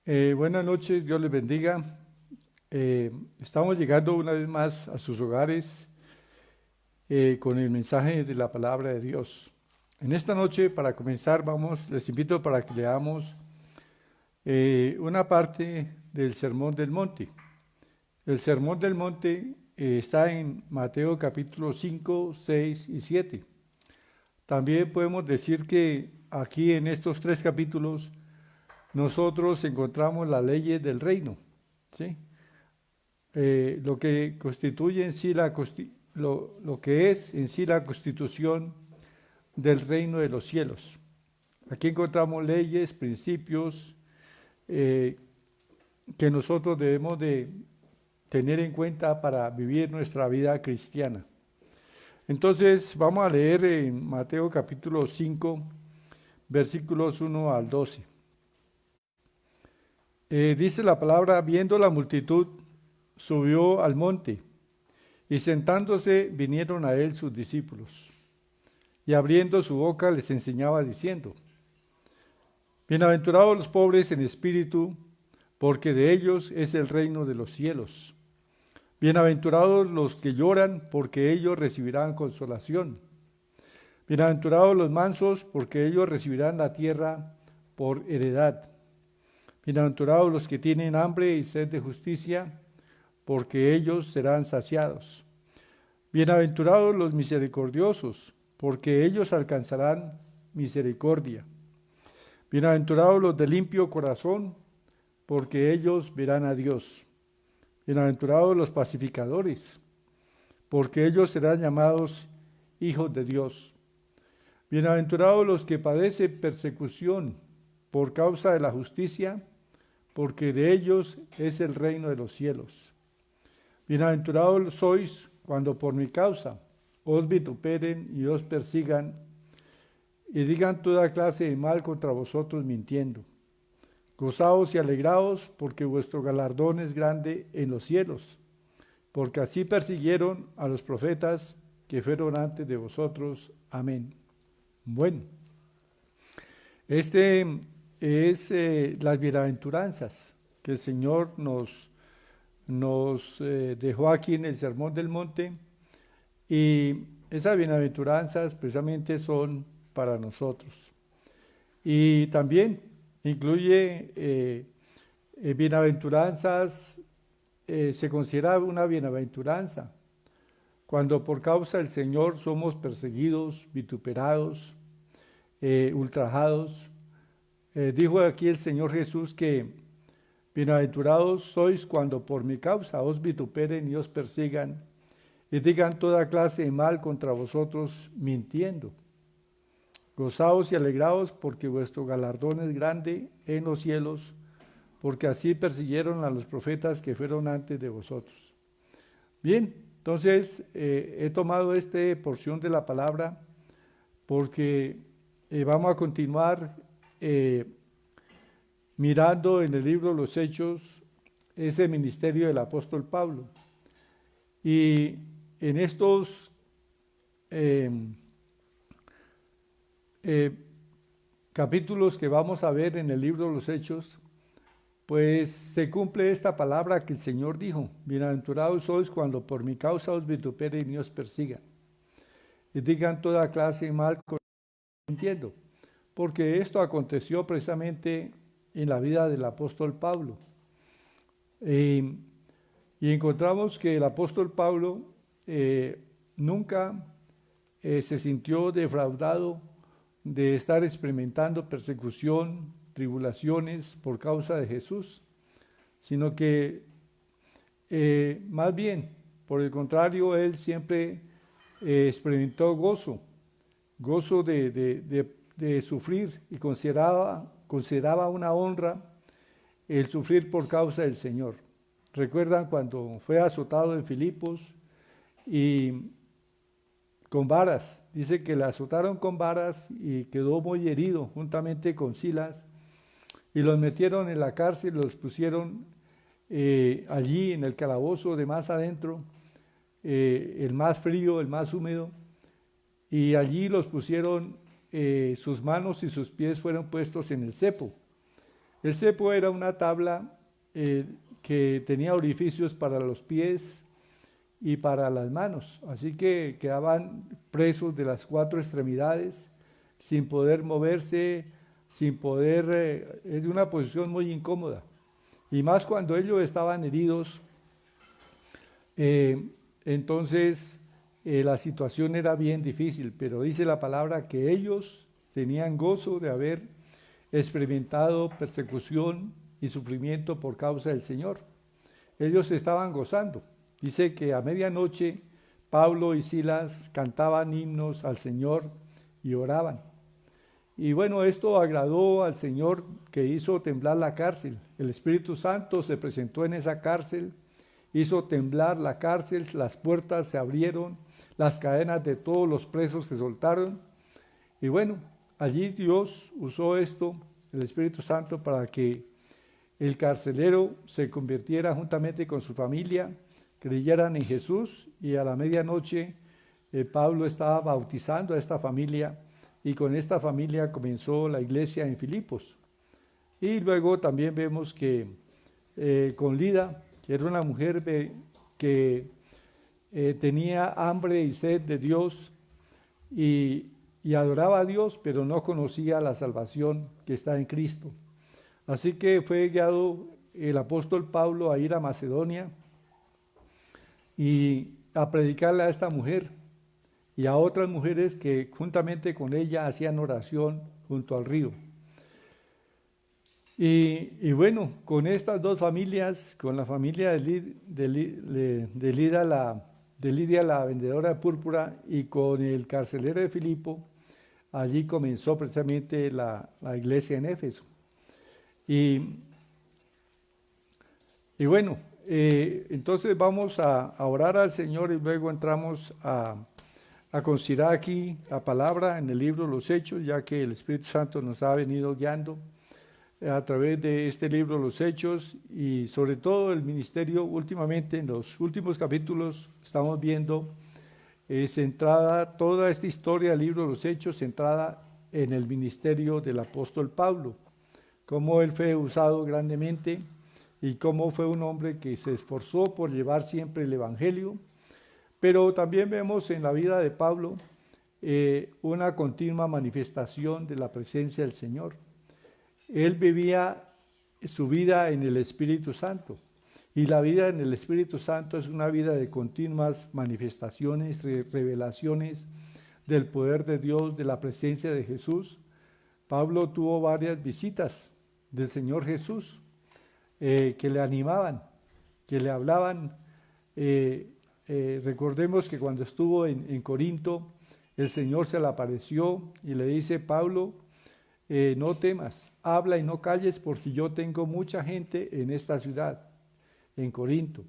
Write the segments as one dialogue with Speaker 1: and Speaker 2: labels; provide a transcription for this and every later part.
Speaker 1: Buenas noches, Dios les bendiga. Estamos llegando una vez más a sus hogares con el mensaje de la palabra de Dios. En esta noche, para comenzar, les invito para que leamos una parte del Sermón del Monte. El Sermón del Monte está en Mateo capítulo 5, 6 y 7. También podemos decir que aquí en estos tres capítulos nosotros encontramos las leyes del reino, ¿sí? Lo que constituye en sí lo que es en sí la constitución del reino de los cielos. Aquí encontramos leyes, principios eh, que nosotros debemos de tener en cuenta para vivir nuestra vida cristiana. Entonces vamos a leer en Mateo capítulo 5, versículos 1 al 12. Dice la palabra: viendo la multitud, subió al monte, y sentándose vinieron a él sus discípulos, y abriendo su boca les enseñaba diciendo: bienaventurados los pobres en espíritu, porque de ellos es el reino de los cielos. Bienaventurados los que lloran, porque ellos recibirán consolación. Bienaventurados los mansos, porque ellos recibirán la tierra por heredad. Bienaventurados los que tienen hambre y sed de justicia, porque ellos serán saciados. Bienaventurados los misericordiosos, porque ellos alcanzarán misericordia. Bienaventurados los de limpio corazón, porque ellos verán a Dios. Bienaventurados los pacificadores, porque ellos serán llamados hijos de Dios. Bienaventurados los que padecen persecución por causa de la justicia, porque de ellos es el reino de los cielos. Bienaventurados sois cuando por mi causa os vituperen y os persigan, y digan toda clase de mal contra vosotros mintiendo. Gozaos y alegraos, porque vuestro galardón es grande en los cielos, porque así persiguieron a los profetas que fueron antes de vosotros. Amén. Bueno, este es las bienaventuranzas que el Señor nos dejó aquí en el Sermón del Monte, y esas bienaventuranzas precisamente son para nosotros. Y también incluye bienaventuranzas, se considera una bienaventuranza cuando por causa del Señor somos perseguidos, vituperados, ultrajados. Dijo aquí el Señor Jesús que bienaventurados sois cuando por mi causa os vituperen y os persigan y digan toda clase de mal contra vosotros mintiendo. Gozaos y alegraos, porque vuestro galardón es grande en los cielos, porque así persiguieron a los profetas que fueron antes de vosotros. Bien, entonces he tomado esta porción de la palabra porque vamos a continuar mirando en el libro de los Hechos ese ministerio del apóstol Pablo. Y en estos capítulos que vamos a ver en el libro de los Hechos, pues se cumple esta palabra que el Señor dijo: bienaventurados sois cuando por mi causa os vituperen y os persigan, y digan toda clase de mal mintiendo. Porque esto aconteció precisamente en la vida del apóstol Pablo. Y encontramos que el apóstol Pablo nunca se sintió defraudado de estar experimentando persecución, tribulaciones por causa de Jesús, sino que más bien, por el contrario, él siempre experimentó gozo de sufrir, y consideraba una honra el sufrir por causa del Señor. ¿Recuerdan cuando fue azotado en Filipos y con varas? Dice que le azotaron con varas y quedó muy herido juntamente con Silas, y los metieron en la cárcel, los pusieron allí en el calabozo de más adentro, el más frío, el más húmedo, y allí los pusieron, sus manos y sus pies fueron puestos en el cepo. El cepo era una tabla que tenía orificios para los pies y para las manos, así que quedaban presos de las 4 extremidades, sin poder moverse, sin poder, es una posición muy incómoda, y más cuando ellos estaban heridos. Entonces la situación era bien difícil, pero dice la palabra que ellos tenían gozo de haber experimentado persecución y sufrimiento por causa del Señor. Ellos estaban gozando. Dice que a medianoche Pablo y Silas cantaban himnos al Señor y oraban. Y bueno, esto agradó al Señor, que hizo temblar la cárcel. El Espíritu Santo se presentó en esa cárcel, hizo temblar la cárcel, las puertas se abrieron, las cadenas de todos los presos se soltaron. Y bueno, allí Dios usó esto, el Espíritu Santo, para que el carcelero se convirtiera juntamente con su familia, creyeran en Jesús, y a la medianoche Pablo estaba bautizando a esta familia, y con esta familia comenzó la iglesia en Filipos. Y luego también vemos que con Lida, que era una mujer que tenía hambre y sed de Dios y adoraba a Dios, pero no conocía la salvación que está en Cristo. Así que fue guiado el apóstol Pablo a ir a Macedonia y a predicarle a esta mujer y a otras mujeres que juntamente con ella hacían oración junto al río. Y bueno, con estas dos familias, con la familia de Lidia, la vendedora de púrpura, y con el carcelero de Filipo, allí comenzó precisamente la iglesia en Éfeso. Y bueno, entonces vamos a orar al Señor y luego entramos a considerar aquí la palabra en el libro de los Hechos, ya que el Espíritu Santo nos ha venido guiando a través de este libro, los Hechos, y sobre todo el ministerio. Últimamente, en los últimos capítulos, estamos viendo centrada toda esta historia del libro de los Hechos, centrada en el ministerio del apóstol Pablo, cómo él fue usado grandemente y cómo fue un hombre que se esforzó por llevar siempre el evangelio. Pero también vemos en la vida de Pablo una continua manifestación de la presencia del Señor. Él vivía su vida en el Espíritu Santo, y la vida en el Espíritu Santo es una vida de continuas manifestaciones, revelaciones del poder de Dios, de la presencia de Jesús. Pablo tuvo varias visitas del Señor Jesús que le animaban, que le hablaban. Recordemos que cuando estuvo en Corinto, el Señor se le apareció y le dice: Pablo, no temas, habla y no calles, porque yo tengo mucha gente en esta ciudad, en Corinto.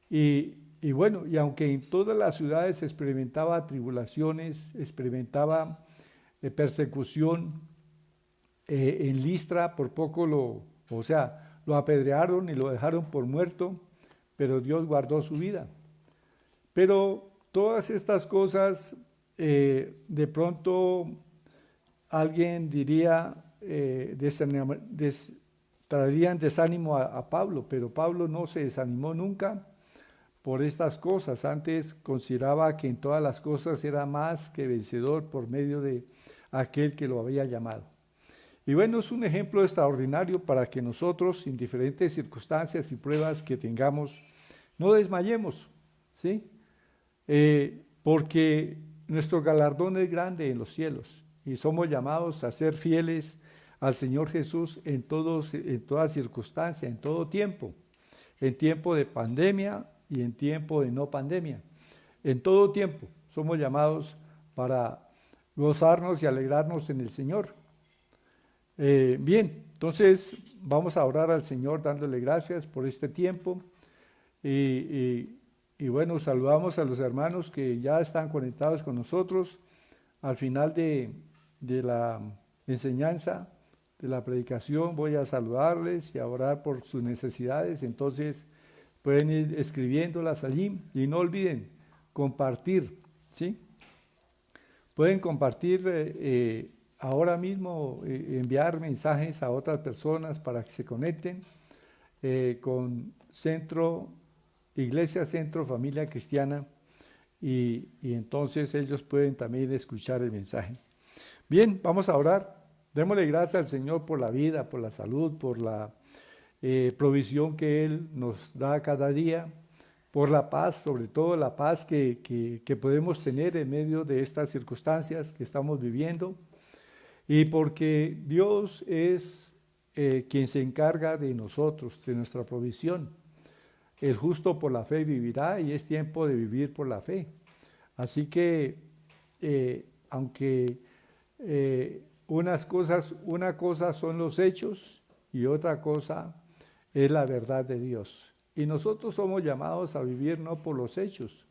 Speaker 1: Y bueno, y aunque en todas las ciudades experimentaba tribulaciones, experimentaba persecución, en Listra por poco lo apedrearon y lo dejaron por muerto, pero Dios guardó su vida. Pero todas estas cosas, de pronto alguien diría, traerían desánimo a Pablo, pero Pablo no se desanimó nunca por estas cosas. Antes consideraba que en todas las cosas era más que vencedor por medio de aquel que lo había llamado. Y bueno, es un ejemplo extraordinario para que nosotros, en diferentes circunstancias y pruebas que tengamos, no desmayemos, ¿sí? Porque nuestro galardón es grande en los cielos y somos llamados a ser fieles al Señor Jesús en toda circunstancia, en todo tiempo, en tiempo de pandemia y en tiempo de no pandemia. En todo tiempo somos llamados para gozarnos y alegrarnos en el Señor. Bien, entonces vamos a orar al Señor dándole gracias por este tiempo y bueno, saludamos a los hermanos que ya están conectados con nosotros. Al final de la enseñanza, de la predicación, voy a saludarles y a orar por sus necesidades. Entonces pueden ir escribiéndolas allí y no olviden compartir, ¿sí? Pueden compartir ahora mismo enviar mensajes a otras personas para que se conecten con Iglesia Centro Familia Cristiana y entonces ellos pueden también escuchar el mensaje. Bien, vamos a orar. Démosle gracias al Señor por la vida, por la salud, por la provisión que Él nos da cada día, por la paz, sobre todo la paz que podemos tener en medio de estas circunstancias que estamos viviendo, y porque Dios es quien se encarga de nosotros, de nuestra provisión. El justo por la fe vivirá y es tiempo de vivir por la fe. Así que, aunque una cosa son los hechos y otra cosa es la verdad de Dios. Y nosotros somos llamados a vivir no por los hechos,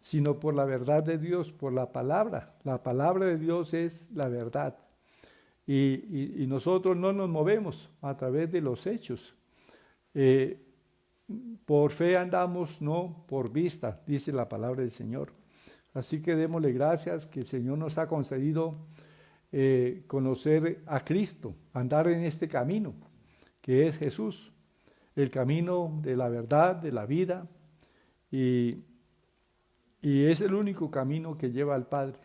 Speaker 1: sino por la verdad de Dios, por la palabra. La palabra de Dios es la verdad. Y nosotros no nos movemos a través de los hechos. Por fe andamos, no por vista, dice la palabra del Señor. Así que démosle gracias que el Señor nos ha concedido conocer a Cristo, andar en este camino, que es Jesús, el camino de la verdad, de la vida, y es el único camino que lleva al Padre.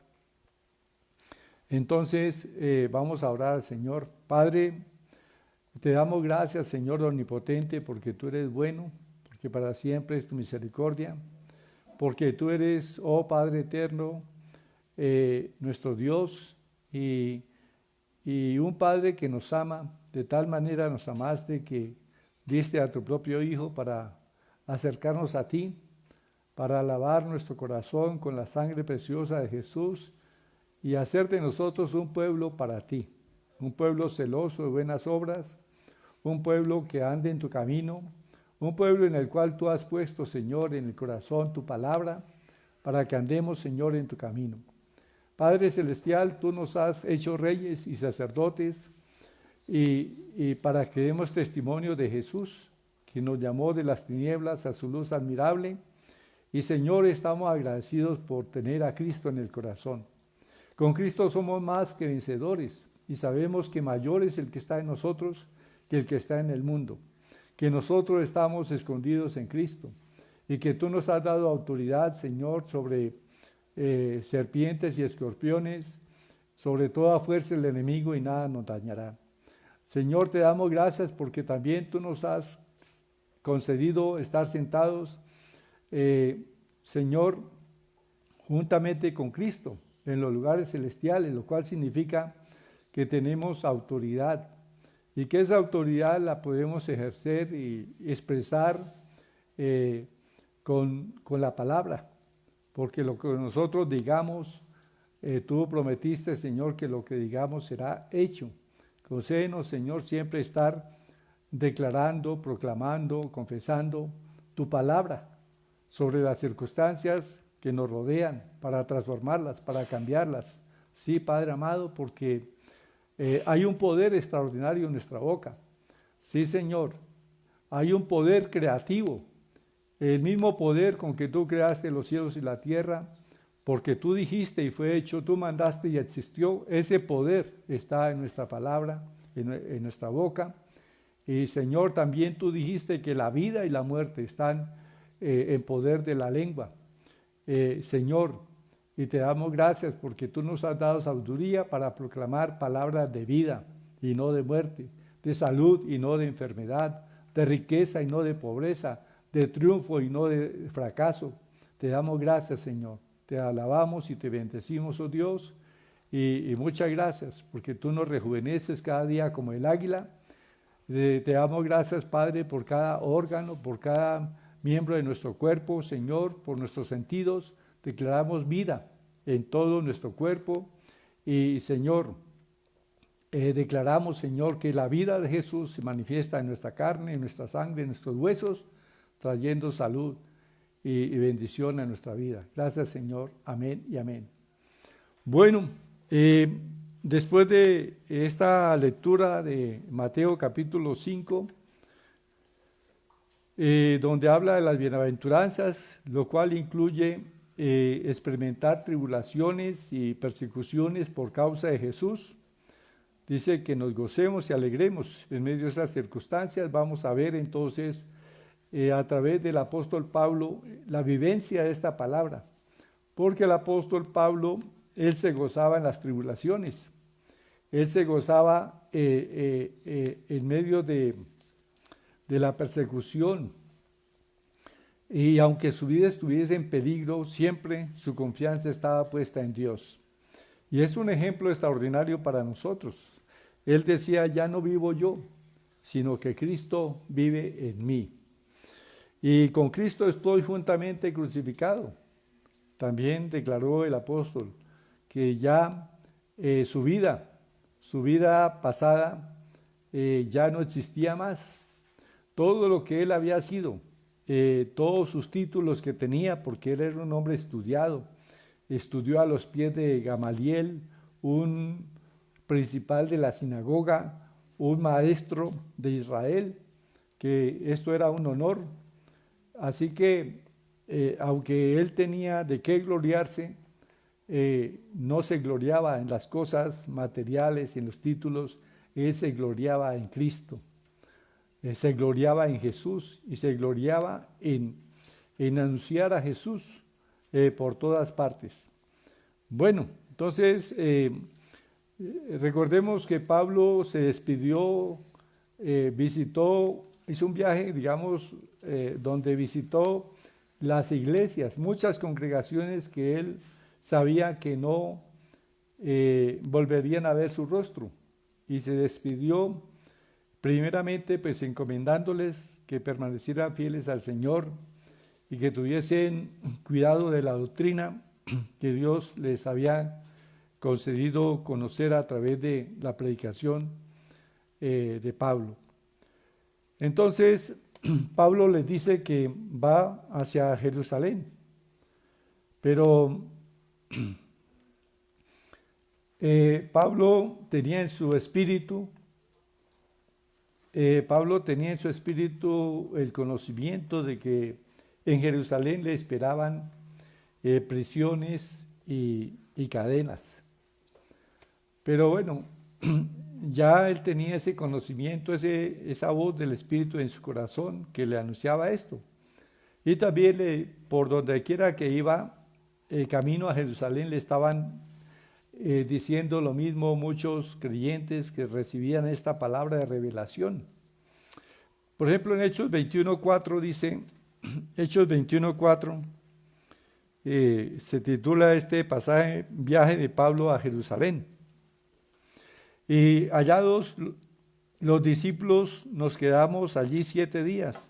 Speaker 1: Entonces vamos a orar al Señor. Padre, te damos gracias, Señor omnipotente, porque tú eres bueno, porque para siempre es tu misericordia, porque tú eres, oh Padre eterno, nuestro Dios, y un Padre que nos ama. De tal manera nos amaste que diste a tu propio Hijo para acercarnos a ti, para lavar nuestro corazón con la sangre preciosa de Jesús y hacer de nosotros un pueblo para ti, un pueblo celoso de buenas obras, un pueblo que ande en tu camino, un pueblo en el cual tú has puesto, Señor, en el corazón tu palabra, para que andemos, Señor, en tu camino. Padre Celestial, tú nos has hecho reyes y sacerdotes y para que demos testimonio de Jesús, que nos llamó de las tinieblas a su luz admirable. Y, Señor, estamos agradecidos por tener a Cristo en el corazón. Con Cristo somos más que vencedores y sabemos que mayor es el que está en nosotros que el que está en el mundo, que nosotros estamos escondidos en Cristo y que tú nos has dado autoridad, Señor, sobre serpientes y escorpiones, sobre toda fuerza del enemigo y nada nos dañará. Señor, te damos gracias porque también tú nos has concedido estar sentados, Señor, juntamente con Cristo en los lugares celestiales, lo cual significa que tenemos autoridad y que esa autoridad la podemos ejercer y expresar con la palabra, porque lo que nosotros digamos, tú prometiste, Señor, que lo que digamos será hecho. Concédenos, Señor, siempre estar declarando, proclamando, confesando tu palabra sobre las circunstancias que nos rodean, para transformarlas, para cambiarlas. Sí, Padre amado, porque hay un poder extraordinario en nuestra boca. Sí, Señor, hay un poder creativo, el mismo poder con que tú creaste los cielos y la tierra, porque tú dijiste y fue hecho, tú mandaste y existió. Ese poder está en nuestra palabra, en nuestra boca. Y, Señor, también tú dijiste que la vida y la muerte están en poder de la lengua. Señor, y te damos gracias porque tú nos has dado sabiduría para proclamar palabras de vida y no de muerte, de salud y no de enfermedad, de riqueza y no de pobreza, de triunfo y no de fracaso. Te damos gracias, Señor. Te alabamos y te bendecimos, oh Dios, y muchas gracias porque tú nos rejuveneces cada día como el águila. Te damos gracias, Padre, por cada órgano, por cada miembro de nuestro cuerpo, Señor, por nuestros sentidos. Declaramos vida en todo nuestro cuerpo y, Señor, declaramos, Señor, que la vida de Jesús se manifiesta en nuestra carne, en nuestra sangre, en nuestros huesos, trayendo salud y bendición a nuestra vida. Gracias, Señor. Amén y amén. Bueno, después de esta lectura de Mateo capítulo 5, donde habla de las bienaventuranzas, lo cual incluye experimentar tribulaciones y persecuciones por causa de Jesús. dice que nos gocemos y alegremos en medio de esas circunstancias. Vamos a ver entonces a través del apóstol Pablo la vivencia de esta palabra, porque el apóstol Pablo, él se gozaba en las tribulaciones, él se gozaba en medio de la persecución, y aunque su vida estuviese en peligro, siempre su confianza estaba puesta en Dios. Y es un ejemplo extraordinario para nosotros. Él decía, ya no vivo yo, sino que Cristo vive en mí. Y con Cristo estoy juntamente crucificado. También declaró el apóstol que ya su vida pasada ya no existía más. Todo lo que él había sido, todos sus títulos que tenía, porque él era un hombre estudiado, estudió a los pies de Gamaliel, un principal de la sinagoga, un maestro de Israel, que esto era un honor. Así que, aunque él tenía de qué gloriarse, no se gloriaba en las cosas materiales, en los títulos, él se gloriaba en Cristo, se gloriaba en Jesús y se gloriaba en anunciar a Jesús por todas partes. Bueno, entonces recordemos que Pablo se despidió, visitó, hizo un viaje, digamos, donde visitó las iglesias, muchas congregaciones que él sabía que no volverían a ver su rostro, y se despidió primeramente pues encomendándoles que permanecieran fieles al Señor y que tuviesen cuidado de la doctrina que Dios les había concedido conocer a través de la predicación de Pablo. Entonces, Pablo les dice que va hacia Jerusalén, pero Pablo tenía en su espíritu el conocimiento de que en Jerusalén le esperaban prisiones y cadenas. Pero bueno, ya él tenía ese conocimiento, esa voz del Espíritu en su corazón que le anunciaba esto. Y también por donde quiera que iba, camino a Jerusalén, le estaban diciendo lo mismo muchos creyentes que recibían esta palabra de revelación. Por ejemplo, en Hechos 21:4 dice, Hechos 21:4, se titula este pasaje, Viaje de Pablo a Jerusalén. Y hallados los discípulos nos quedamos allí 7 días.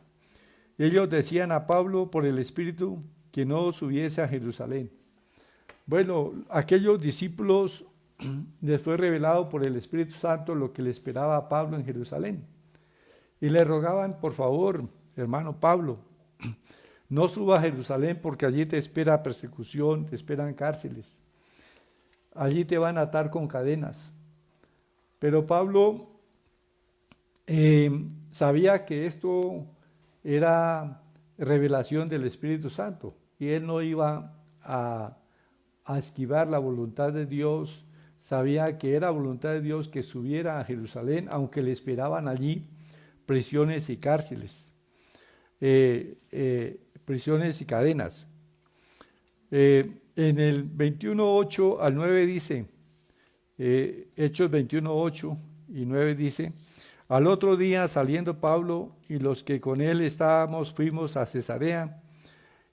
Speaker 1: Ellos decían a Pablo por el Espíritu que no subiese a Jerusalén. Bueno, aquellos discípulos les fue revelado por el Espíritu Santo lo que le esperaba a Pablo en Jerusalén. Y le rogaban, por favor, hermano Pablo, no suba a Jerusalén porque allí te espera persecución, te esperan cárceles. Allí te van a atar con cadenas. Pero Pablo sabía que esto era revelación del Espíritu Santo y él no iba a esquivar la voluntad de Dios. Sabía que era voluntad de Dios que subiera a Jerusalén, aunque le esperaban allí prisiones y cárceles, prisiones y cadenas. En el 21:8 al 9 dice, Hechos 21:8 y 9 dice, al otro día saliendo Pablo y los que con él estábamos fuimos a Cesarea,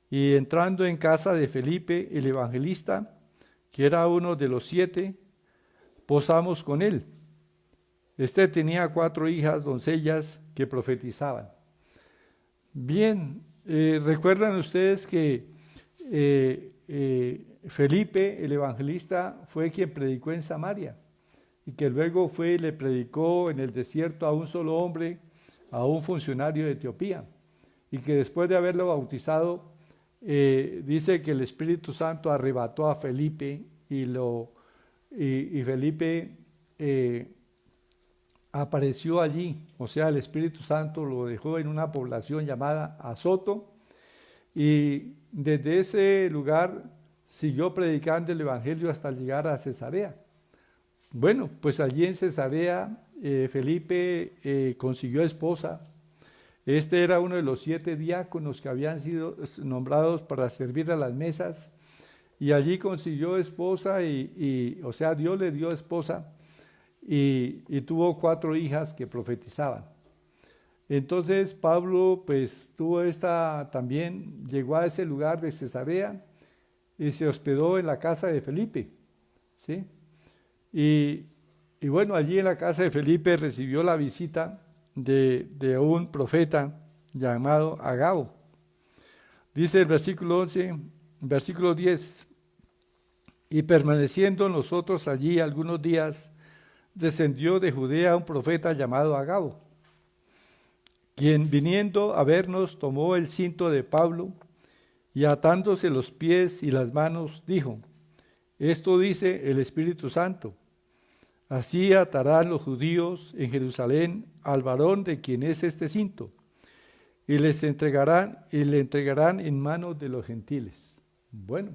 Speaker 1: y entrando en casa de Felipe el evangelista, que era uno de los 7, posamos con él. Este tenía 4 hijas doncellas que profetizaban. Bien, recuerdan ustedes que Felipe el evangelista fue quien predicó en Samaria y que luego fue y le predicó en el desierto a un solo hombre, a un funcionario de Etiopía, y que después de haberlo bautizado, dice que el Espíritu Santo arrebató a Felipe y Felipe apareció allí, o sea, el Espíritu Santo lo dejó en una población llamada Azoto, y desde ese lugar siguió predicando el Evangelio hasta llegar a Cesarea. Bueno, pues allí en Cesarea, Felipe consiguió esposa. Este era uno de los 7 diáconos que habían sido nombrados para servir a las mesas, y allí consiguió esposa o sea, Dios le dio esposa, y tuvo 4 hijas que profetizaban. Entonces Pablo pues también llegó a ese lugar de Cesarea y se hospedó en la casa de Felipe, ¿sí? Y bueno, allí en la casa de Felipe recibió la visita de un profeta llamado Agabo. Dice el versículo 11, versículo 10, y permaneciendo nosotros allí algunos días, descendió de Judea un profeta llamado Agabo, quien viniendo a vernos tomó el cinto de Pablo y atándose los pies y las manos dijo: esto dice el Espíritu Santo, así atarán los judíos en Jerusalén al varón de quien es este cinto, y le entregarán en manos de los gentiles. Bueno,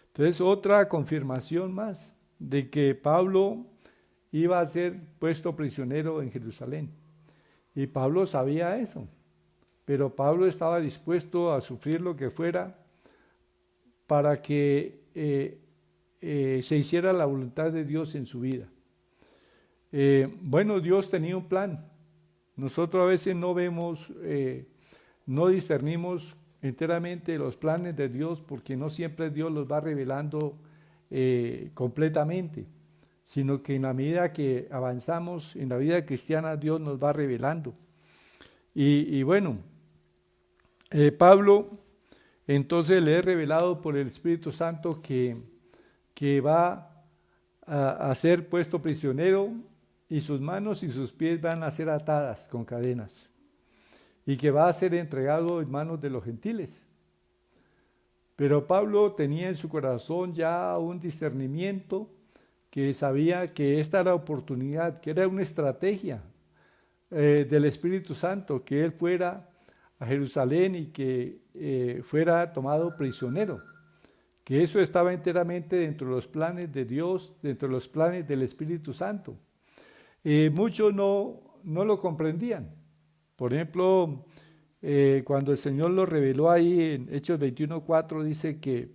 Speaker 1: entonces otra confirmación más de que Pablo iba a ser puesto prisionero en Jerusalén. Y Pablo sabía eso, pero Pablo estaba dispuesto a sufrir lo que fuera para que se hiciera la voluntad de Dios en su vida. Bueno, Dios tenía un plan. Nosotros a veces no vemos, no discernimos enteramente los planes de Dios, porque no siempre Dios los va revelando completamente, sino que en la medida que avanzamos en la vida cristiana, Dios nos va revelando. Y bueno, Pablo entonces le he revelado por el Espíritu Santo que va a ser puesto prisionero, y sus manos y sus pies van a ser atadas con cadenas, y que va a ser entregado en manos de los gentiles. Pero Pablo tenía en su corazón ya un discernimiento, que sabía que esta era la oportunidad, que era una estrategia del Espíritu Santo, que él fuera a Jerusalén y que fuera tomado prisionero, que eso estaba enteramente dentro de los planes de Dios, dentro de los planes del Espíritu Santo. Muchos no lo comprendían. Por ejemplo, cuando el Señor lo reveló ahí en Hechos 21:4, dice que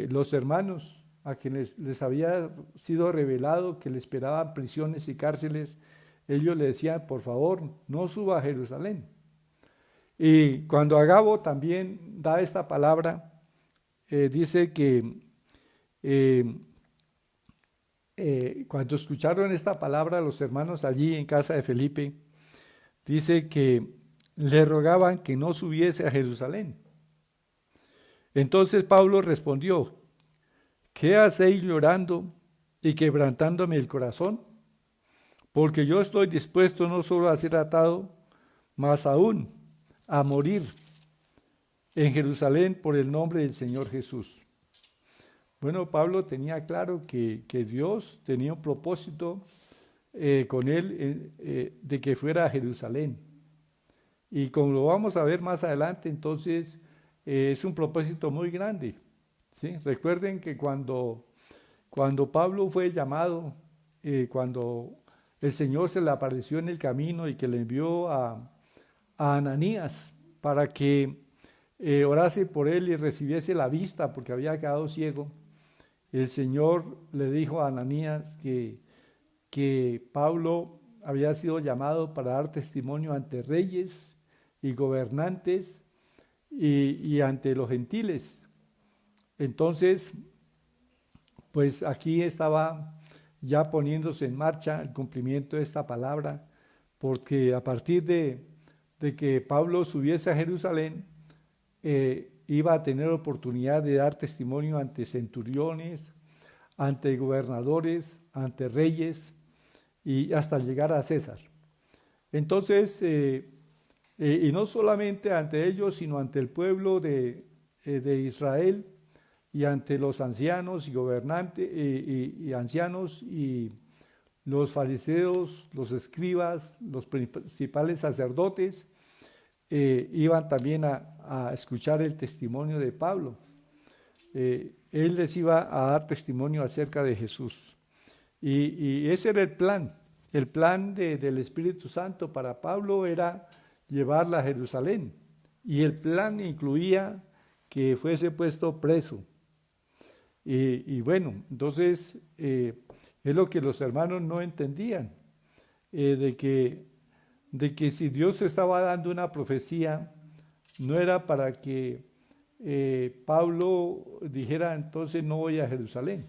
Speaker 1: los hermanos a quienes les había sido revelado que le esperaban prisiones y cárceles, ellos le decían: por favor, no suba a Jerusalén. Y cuando Agabo también da esta palabra, dice que cuando escucharon esta palabra los hermanos allí en casa de Felipe, dice que le rogaban que no subiese a Jerusalén. Entonces Pablo respondió: ¿qué hacéis llorando y quebrantándome el corazón? Porque yo estoy dispuesto no solo a ser atado, mas aún a morir en Jerusalén por el nombre del Señor Jesús. Bueno, Pablo tenía claro que Dios tenía un propósito con él de que fuera a Jerusalén. Y como lo vamos a ver más adelante, entonces es un propósito muy grande, ¿sí? Recuerden que cuando Pablo fue llamado, cuando el Señor se le apareció en el camino y que le envió a Ananías para que orase por él y recibiese la vista porque había quedado ciego, el Señor le dijo a Ananías que Pablo había sido llamado para dar testimonio ante reyes y gobernantes y ante los gentiles. Entonces, pues aquí estaba ya poniéndose en marcha el cumplimiento de esta palabra, porque a partir de que Pablo subiese a Jerusalén, iba a tener oportunidad de dar testimonio ante centuriones, ante gobernadores, ante reyes y hasta llegar a César. Entonces, y no solamente ante ellos, sino ante el pueblo de Israel y ante los ancianos y gobernantes y ancianos y los fariseos, los escribas, los principales sacerdotes, iban también a escuchar el testimonio de Pablo. Él les iba a dar testimonio acerca de Jesús. Y ese era el plan. El plan del Espíritu Santo para Pablo era llevarla a Jerusalén. Y el plan incluía que fuese puesto preso. Y bueno, entonces es lo que los hermanos no entendían, de que si Dios estaba dando una profecía, no era para que Pablo dijera entonces no voy a Jerusalén,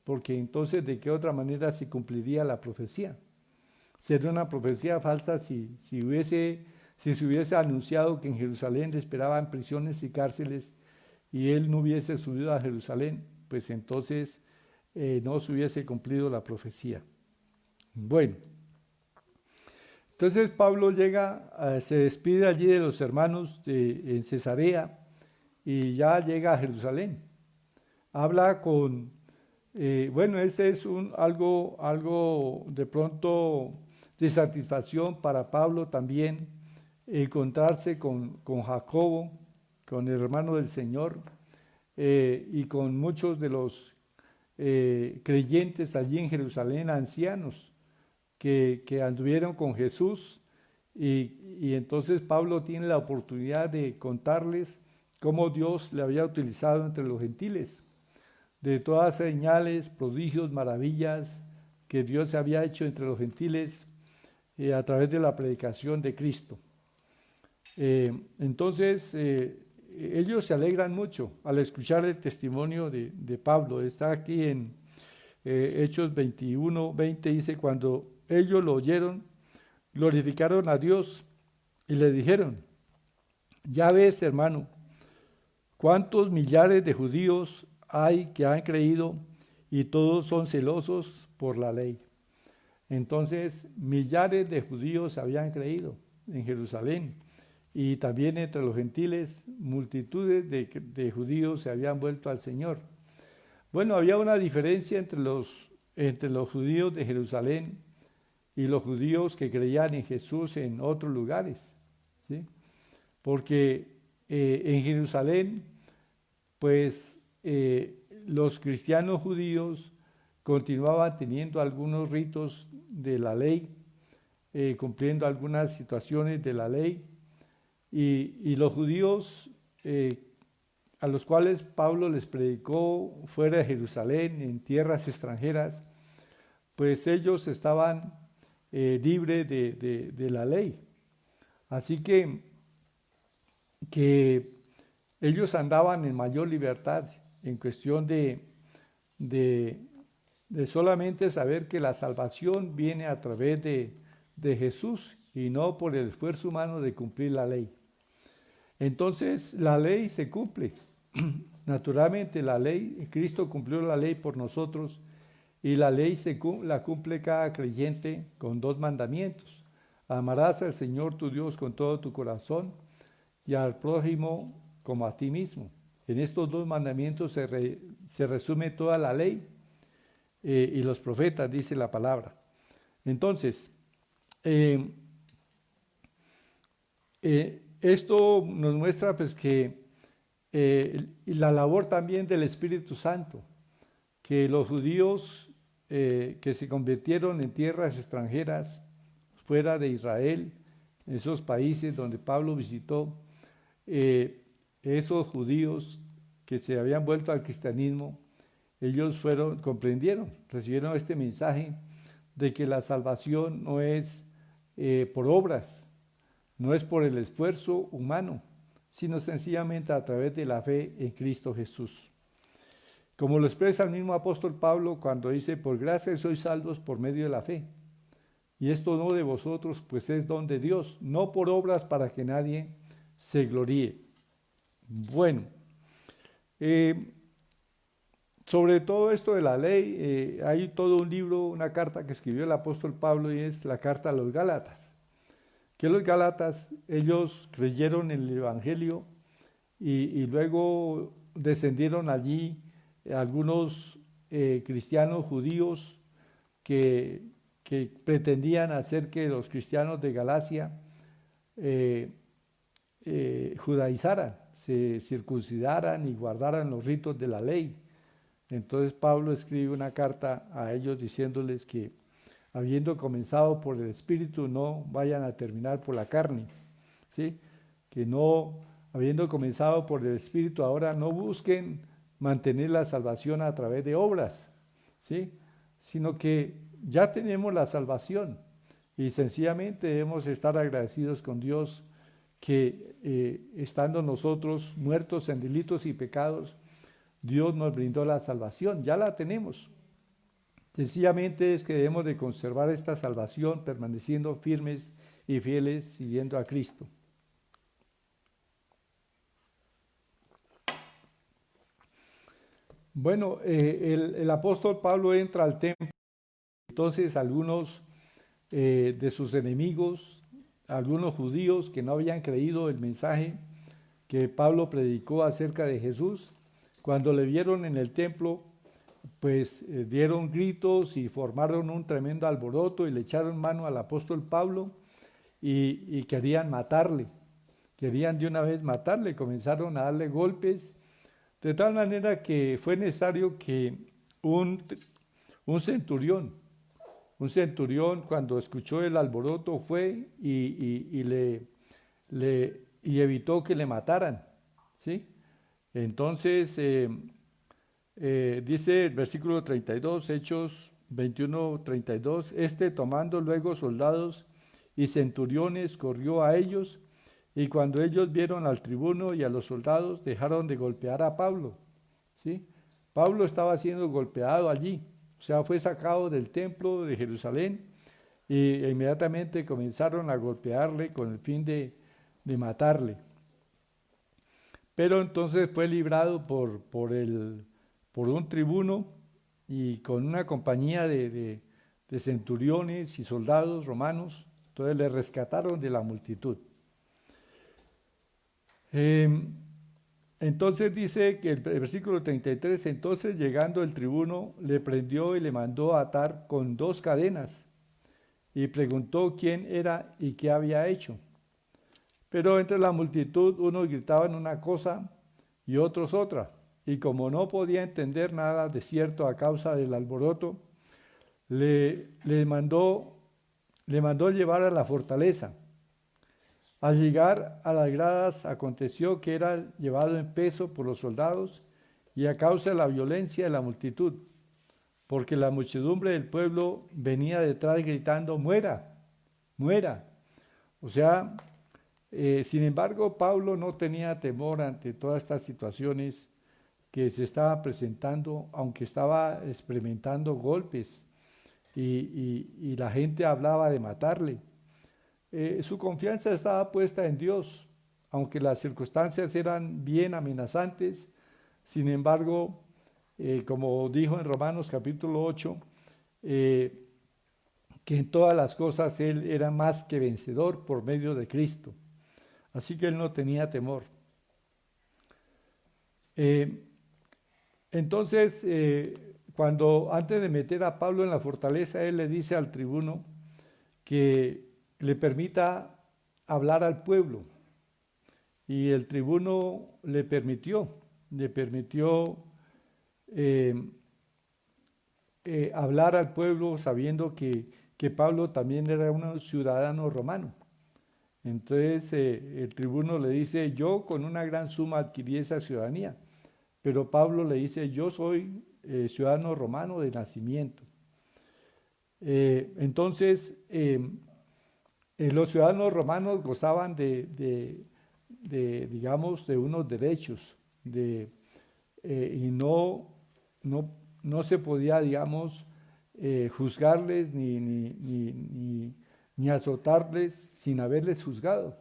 Speaker 1: porque entonces de qué otra manera se cumpliría la profecía. Sería una profecía falsa si se hubiese anunciado que en Jerusalén le esperaban prisiones y cárceles y él no hubiese subido a Jerusalén, pues entonces no se hubiese cumplido la profecía. Bueno, entonces Pablo llega, se despide allí de los hermanos en Cesarea y ya llega a Jerusalén. Habla con, bueno, ese es algo de pronto de satisfacción para Pablo también, encontrarse con Jacobo, con el hermano del Señor, y con muchos de los creyentes allí en Jerusalén, ancianos, que anduvieron con Jesús, y entonces Pablo tiene la oportunidad de contarles cómo Dios le había utilizado entre los gentiles, de todas señales, prodigios, maravillas que Dios había hecho entre los gentiles a través de la predicación de Cristo. Entonces, ellos se alegran mucho al escuchar el testimonio de Pablo. Está aquí en Hechos 21, 20, dice, cuando ellos lo oyeron, glorificaron a Dios y le dijeron, ya ves, hermano, cuántos millares de judíos hay que han creído y todos son celosos por la ley. Entonces, millares de judíos habían creído en Jerusalén. Y también entre los gentiles, multitudes de judíos se habían vuelto al Señor. Bueno, había una diferencia entre los judíos de Jerusalén y los judíos que creían en Jesús en otros lugares, ¿sí? Porque en Jerusalén, pues los cristianos judíos continuaban teniendo algunos ritos de la ley, cumpliendo algunas situaciones de la ley, y los judíos a los cuales Pablo les predicó fuera de Jerusalén, en tierras extranjeras, pues ellos estaban libres de la ley. Así que ellos andaban en mayor libertad en cuestión de solamente saber que la salvación viene a través de Jesús y no por el esfuerzo humano de cumplir la ley. Entonces la ley se cumple. Naturalmente la ley, Cristo cumplió la ley por nosotros y la ley la cumple cada creyente con 2 mandamientos. Amarás al Señor tu Dios con todo tu corazón y al prójimo como a ti mismo. En estos 2 mandamientos se resume toda la ley y los profetas, dice la palabra. Entonces, esto nos muestra pues que la labor también del Espíritu Santo, que los judíos que se convirtieron en tierras extranjeras, fuera de Israel, en esos países donde Pablo visitó, esos judíos que se habían vuelto al cristianismo, ellos comprendieron, recibieron este mensaje de que la salvación no es por obras, no es por el esfuerzo humano, sino sencillamente a través de la fe en Cristo Jesús. Como lo expresa el mismo apóstol Pablo cuando dice, por gracia sois salvos por medio de la fe. Y esto no de vosotros, pues es don de Dios, no por obras para que nadie se gloríe. Bueno, sobre todo esto de la ley, hay todo un libro, una carta que escribió el apóstol Pablo y es la carta a los Gálatas. Que los Gálatas, ellos creyeron en el Evangelio y luego descendieron allí algunos cristianos judíos que pretendían hacer que los cristianos de Galacia judaizaran, se circuncidaran y guardaran los ritos de la ley. Entonces Pablo escribe una carta a ellos diciéndoles que habiendo comenzado por el Espíritu, no vayan a terminar por la carne, ¿sí? Que no, habiendo comenzado por el Espíritu, ahora no busquen mantener la salvación a través de obras, ¿sí? Sino que ya tenemos la salvación y sencillamente debemos estar agradecidos con Dios que estando nosotros muertos en delitos y pecados, Dios nos brindó la salvación, ya la tenemos. Sencillamente es que debemos de conservar esta salvación permaneciendo firmes y fieles siguiendo a Cristo. Bueno, el apóstol Pablo entra al templo, entonces algunos de sus enemigos, algunos judíos que no habían creído el mensaje que Pablo predicó acerca de Jesús, cuando le vieron en el templo, pues dieron gritos y formaron un tremendo alboroto y le echaron mano al apóstol Pablo y querían matarle, querían de una vez matarle, comenzaron a darle golpes, de tal manera que fue necesario que un centurión cuando escuchó el alboroto fue y evitó que le mataran, ¿sí? Entonces, dice el versículo 32, Hechos 21:32, tomando luego soldados y centuriones corrió a ellos, y cuando ellos vieron al tribuno y a los soldados, dejaron de golpear a Pablo, ¿sí? Pablo estaba siendo golpeado allí, o sea, fue sacado del templo de Jerusalén e inmediatamente comenzaron a golpearle con el fin de matarle. Pero entonces fue librado por un tribuno y con una compañía de centuriones y soldados romanos, entonces le rescataron de la multitud. Entonces dice que el versículo 33, entonces llegando el tribuno le prendió y le mandó a atar con 2 cadenas y preguntó quién era y qué había hecho. Pero entre la multitud unos gritaban una cosa y otros otra, y como no podía entender nada de cierto a causa del alboroto, le mandó llevar a la fortaleza. Al llegar a las gradas aconteció que era llevado en peso por los soldados y a causa de la violencia de la multitud, porque la muchedumbre del pueblo venía detrás gritando, muera, muera. O sea, sin embargo, Pablo no tenía temor ante todas estas situaciones que se estaban presentando, aunque estaba experimentando golpes y la gente hablaba de matarle. Su confianza estaba puesta en Dios, aunque las circunstancias eran bien amenazantes. Sin embargo, como dijo en Romanos capítulo 8, que en todas las cosas él era más que vencedor por medio de Cristo. Así que él no tenía temor. Entonces, cuando antes de meter a Pablo en la fortaleza, él le dice al tribuno que le permita hablar al pueblo. Y el tribuno le permitió hablar al pueblo sabiendo que Pablo también era un ciudadano romano. Entonces el tribuno le dice, yo con una gran suma adquirí esa ciudadanía, pero Pablo le dice, yo soy ciudadano romano de nacimiento. Entonces, los ciudadanos romanos gozaban digamos, de unos derechos, y no se podía, digamos, juzgarles ni azotarles sin haberles juzgado.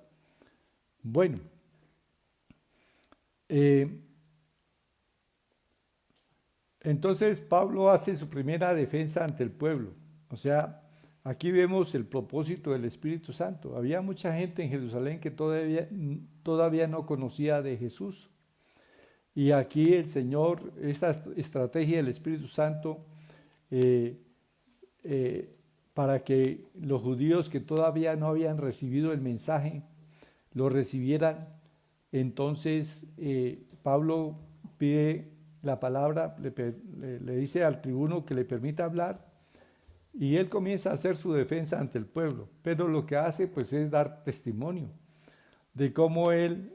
Speaker 1: Bueno, entonces Pablo hace su primera defensa ante el pueblo. O sea, aquí vemos el propósito del Espíritu Santo. Había mucha gente en Jerusalén que todavía no conocía de Jesús. Y aquí el Señor, esta estrategia del Espíritu Santo, para que los judíos que todavía no habían recibido el mensaje, lo recibieran. Entonces Pablo pide la palabra, le dice al tribuno que le permita hablar y él comienza a hacer su defensa ante el pueblo, pero lo que hace pues es dar testimonio de cómo él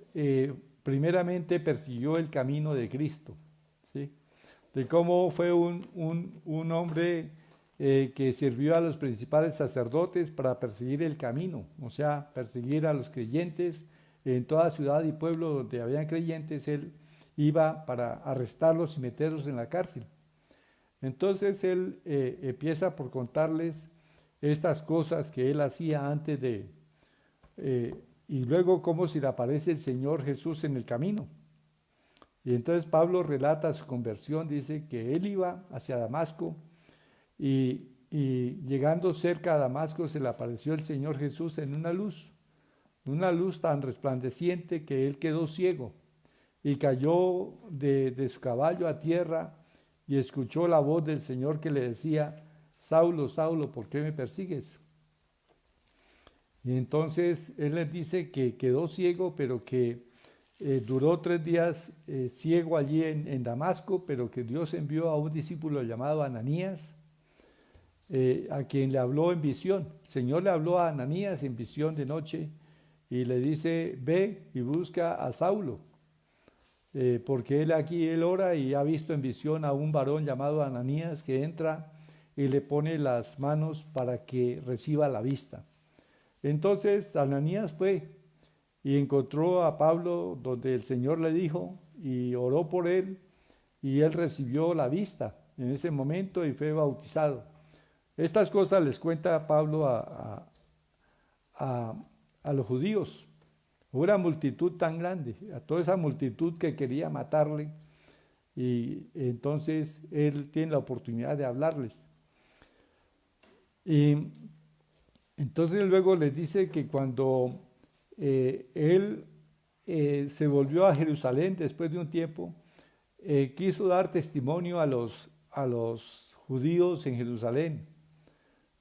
Speaker 1: primeramente persiguió el camino de Cristo, ¿sí? De cómo fue un hombre que sirvió a los principales sacerdotes para perseguir el camino, o sea, perseguir a los creyentes en toda ciudad y pueblo donde habían creyentes. Él iba para arrestarlos y meterlos en la cárcel. Entonces él empieza por contarles estas cosas que él hacía antes de, y luego cómo se le aparece el Señor Jesús en el camino. Y entonces Pablo relata su conversión, dice que él iba hacia Damasco y llegando cerca a Damasco se le apareció el Señor Jesús en una luz tan resplandeciente que él quedó ciego y cayó de su caballo a tierra y escuchó la voz del Señor que le decía: Saulo, Saulo, ¿por qué me persigues? Y entonces él les dice que quedó ciego, pero que duró 3 días ciego allí en Damasco, pero que Dios envió a un discípulo llamado Ananías, a quien le habló en visión. El Señor le habló a Ananías en visión de noche y le dice: ve y busca a Saulo, porque él ora y ha visto en visión a un varón llamado Ananías que entra y le pone las manos para que reciba la vista. Entonces Ananías fue y encontró a Pablo donde el Señor le dijo y oró por él y él recibió la vista en ese momento y fue bautizado. Estas cosas les cuenta Pablo a los judíos. Una multitud tan grande, a toda esa multitud que quería matarle, y entonces él tiene la oportunidad de hablarles. Y entonces luego les dice que cuando él se volvió a Jerusalén después de un tiempo, quiso dar testimonio a los judíos en Jerusalén,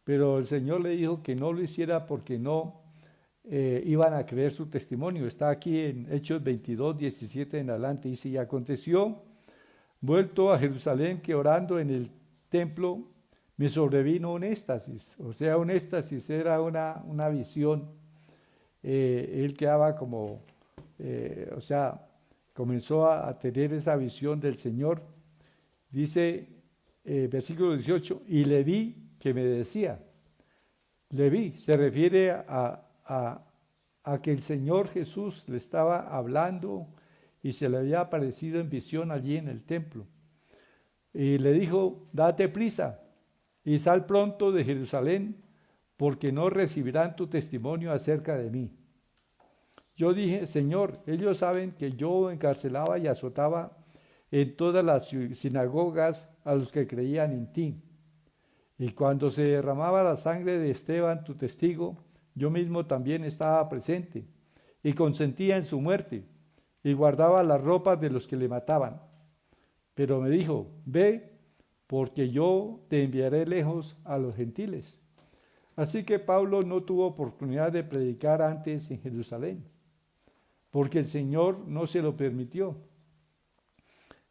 Speaker 1: pero el Señor le dijo que no lo hiciera porque no iban a creer su testimonio. Está aquí en Hechos 22, 17 en adelante. Dice: y aconteció, vuelto a Jerusalén, que orando en el templo me sobrevino un éxtasis. O sea, un éxtasis era una visión. Él quedaba como, o sea, comenzó a tener esa visión del Señor. Dice, versículo 18, y le vi que me decía. Le vi, se refiere a que el Señor Jesús le estaba hablando y se le había aparecido en visión allí en el templo. Y le dijo: date prisa y sal pronto de Jerusalén, porque no recibirán tu testimonio acerca de mí. Yo dije: Señor, ellos saben que yo encarcelaba y azotaba en todas las sinagogas a los que creían en ti. Y cuando se derramaba la sangre de Esteban, tu testigo, yo mismo también estaba presente y consentía en su muerte y guardaba las ropas de los que le mataban. Pero me dijo: ve, porque yo te enviaré lejos a los gentiles. Así que Pablo no tuvo oportunidad de predicar antes en Jerusalén, porque el Señor no se lo permitió.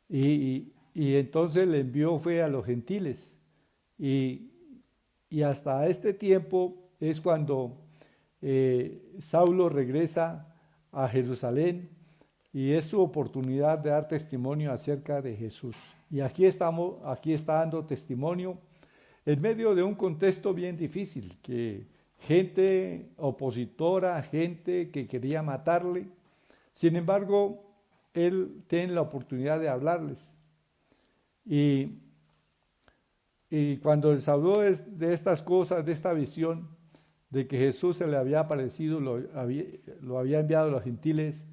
Speaker 1: Y entonces le envió fue a los gentiles. Y hasta este tiempo es cuando Saulo regresa a Jerusalén y es su oportunidad de dar testimonio acerca de Jesús. Y aquí está dando testimonio en medio de un contexto bien difícil, que gente opositora, gente que quería matarle. Sin embargo, él tiene la oportunidad de hablarles. Y cuando les habló de estas cosas, de esta visión, de que Jesús se le había aparecido, lo había enviado a los gentiles,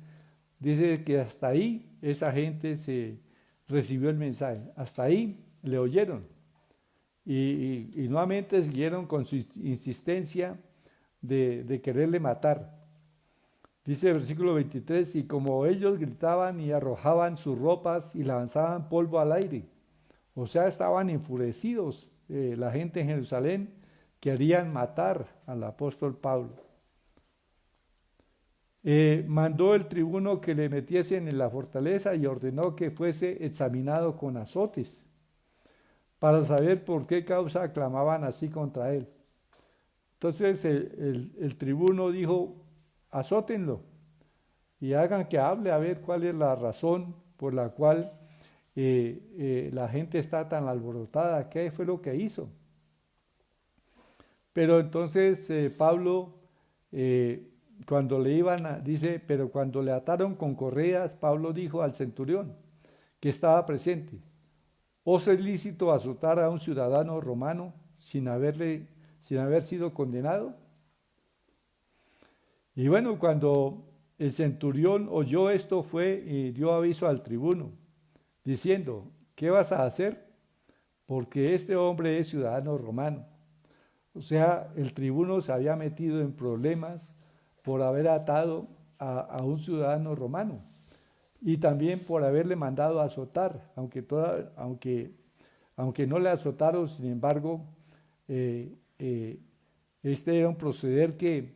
Speaker 1: dice que hasta ahí esa gente se recibió el mensaje, hasta ahí le oyeron. Y nuevamente siguieron con su insistencia de quererle matar. Dice el versículo 23, y como ellos gritaban y arrojaban sus ropas y lanzaban polvo al aire, o sea, estaban enfurecidos la gente en Jerusalén, querían matar al apóstol Pablo. mandó el tribuno que le metiesen en la fortaleza y ordenó que fuese examinado con azotes para saber por qué causa clamaban así contra él. Entonces el tribuno dijo, azótenlo y hagan que hable a ver cuál es la razón por la cual la gente está tan alborotada, qué fue lo que hizo. Pero entonces Pablo, cuando le dice, pero cuando le ataron con correas, Pablo dijo al centurión que estaba presente, ¿os es lícito azotar a un ciudadano romano sin haber sido condenado? Y bueno, cuando el centurión oyó esto, fue y dio aviso al tribuno, diciendo, ¿qué vas a hacer? Porque este hombre es ciudadano romano. O sea, el tribuno se había metido en problemas por haber atado a un ciudadano romano y también por haberle mandado a azotar, aunque no le azotaron, sin embargo, este era un proceder que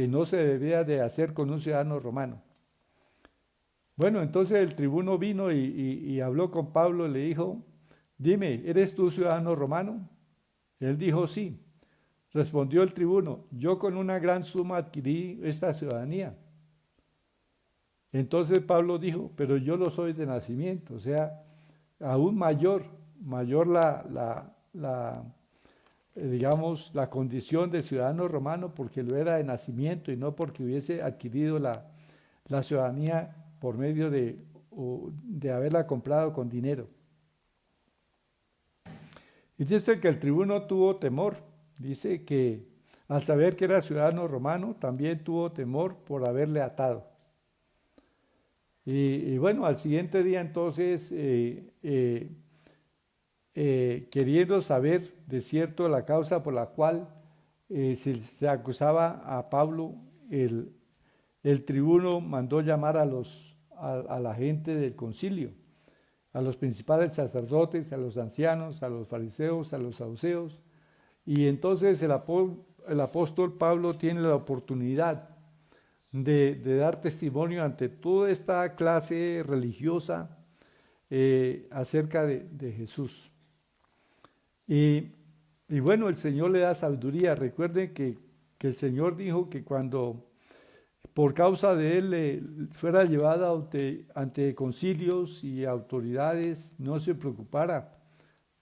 Speaker 1: no se debía de hacer con un ciudadano romano. Bueno, entonces el tribuno vino y habló con Pablo y le dijo, dime, ¿eres tú ciudadano romano? Él dijo, sí. Respondió el tribuno, yo con una gran suma adquirí esta ciudadanía. Entonces Pablo dijo, pero yo lo soy de nacimiento, o sea, aún mayor digamos, la condición de ciudadano romano porque lo era de nacimiento y no porque hubiese adquirido la ciudadanía por medio de haberla comprado con dinero. Y dice que el tribuno tuvo temor, dice que al saber que era ciudadano romano también tuvo temor por haberle atado. Y bueno, al siguiente día entonces, queriendo saber de cierto la causa por la cual se acusaba a Pablo, el tribuno mandó llamar a la gente del concilio, a los principales sacerdotes, a los ancianos, a los fariseos, a los saduceos, y entonces el apóstol Pablo tiene la oportunidad de dar testimonio ante toda esta clase religiosa acerca de Jesús. Y bueno, el Señor le da sabiduría. Recuerden que el Señor dijo que cuando por causa de él fuera llevada ante concilios y autoridades, no se preocupara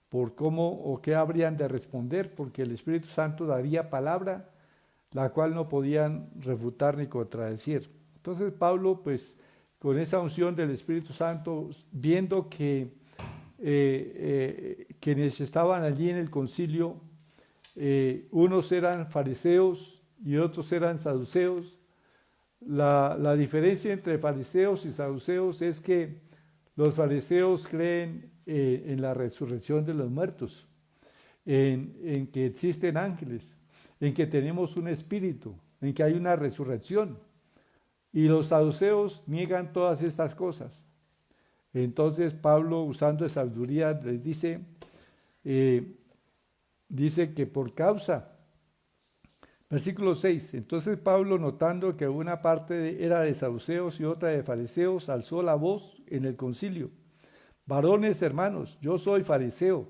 Speaker 1: por cómo o qué habrían de responder, porque el Espíritu Santo daría palabra, la cual no podían refutar ni contradecir. Entonces Pablo, pues, con esa unción del Espíritu Santo, viendo que quienes estaban allí en el concilio, unos eran fariseos y otros eran saduceos. La diferencia entre fariseos y saduceos es que los fariseos creen en la resurrección de los muertos, en que existen ángeles, en que tenemos un espíritu, en que hay una resurrección. Y los saduceos niegan todas estas cosas. Entonces Pablo, usando de sabiduría, les dice que por causa, versículo 6, entonces Pablo, notando que una parte era de saduceos y otra de fariseos, alzó la voz en el concilio. Varones hermanos, yo soy fariseo,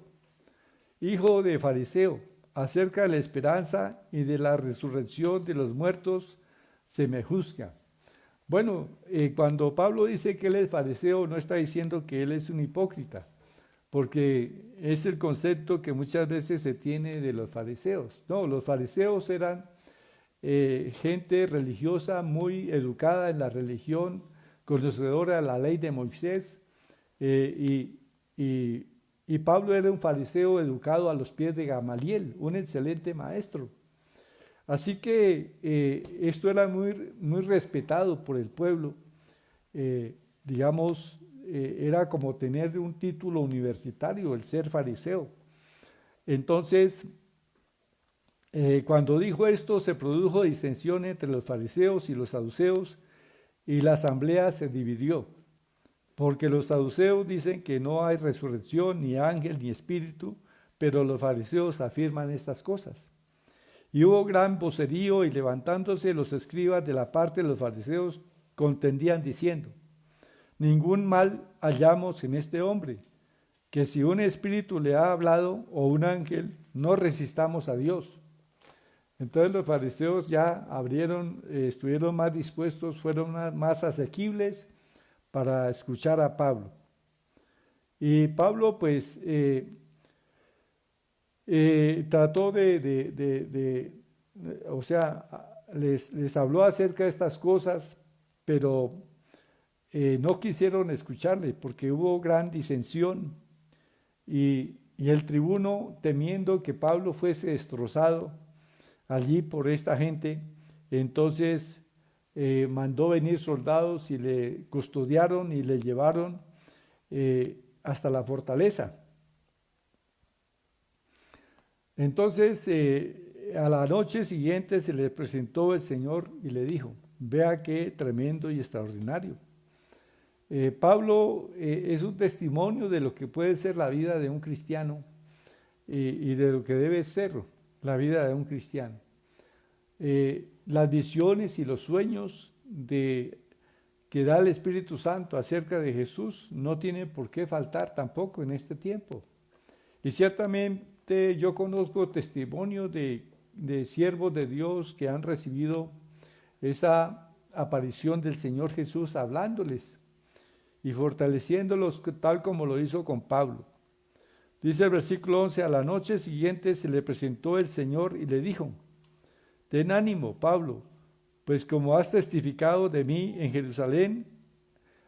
Speaker 1: hijo de fariseo, acerca de la esperanza y de la resurrección de los muertos se me juzga. Bueno, cuando Pablo dice que él es fariseo, no está diciendo que él es un hipócrita, porque es el concepto que muchas veces se tiene de los fariseos. No, los fariseos eran gente religiosa muy educada en la religión, conocedora de la ley de Moisés, y Pablo era un fariseo educado a los pies de Gamaliel, un excelente maestro. Así que esto era muy respetado por el pueblo. Digamos, era como tener un título universitario, el ser fariseo. Entonces, cuando dijo esto, se produjo disensión entre los fariseos y los saduceos, y la asamblea se dividió, porque los saduceos dicen que no hay resurrección, ni ángel, ni espíritu, pero los fariseos afirman estas cosas. Y hubo gran vocerío, y levantándose los escribas de la parte de los fariseos, contendían diciendo: ningún mal hallamos en este hombre, que si un espíritu le ha hablado o un ángel, no resistamos a Dios. Entonces los fariseos ya abrieron, estuvieron más dispuestos, fueron más asequibles para escuchar a Pablo. Y Pablo pues trató o sea, les habló acerca de estas cosas, pero no quisieron escucharle porque hubo gran disensión y el tribuno, temiendo que Pablo fuese destrozado allí por esta gente, entonces mandó venir soldados y le custodiaron y le llevaron hasta la fortaleza. Entonces a la noche siguiente se le presentó el Señor y le dijo: vea qué tremendo y extraordinario. Pablo es un testimonio de lo que puede ser la vida de un cristiano y de lo que debe ser la vida de un cristiano. Las visiones y los sueños que da el Espíritu Santo acerca de Jesús no tienen por qué faltar tampoco en este tiempo. Y ciertamente yo conozco testimonios de siervos de Dios que han recibido esa aparición del Señor Jesús hablándoles y fortaleciéndolos tal como lo hizo con Pablo. Dice el versículo 11: a la noche siguiente se le presentó el Señor y le dijo: ten ánimo, Pablo, pues como has testificado de mí en Jerusalén,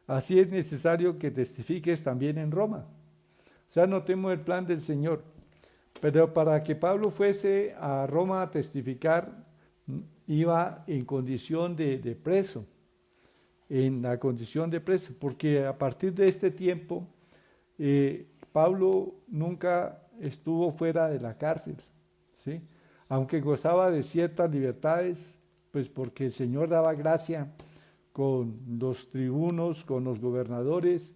Speaker 1: así es necesario que testifiques también en Roma. O sea, notemos el plan del Señor. Pero para que Pablo fuese a Roma a testificar, iba en condición de preso, en la condición de preso, porque a partir de este tiempo, Pablo nunca estuvo fuera de la cárcel, ¿sí? Aunque gozaba de ciertas libertades, pues porque el Señor daba gracia con los tribunos, con los gobernadores,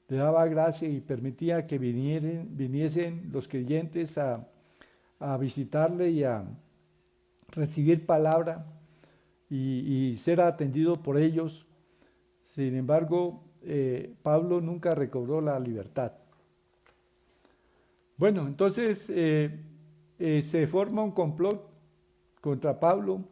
Speaker 1: le daba gracia y permitía que viniesen los creyentes a visitarle y a recibir palabra y ser atendido por ellos. Sin embargo, Pablo nunca recobró la libertad. Bueno, entonces se forma un complot contra Pablo.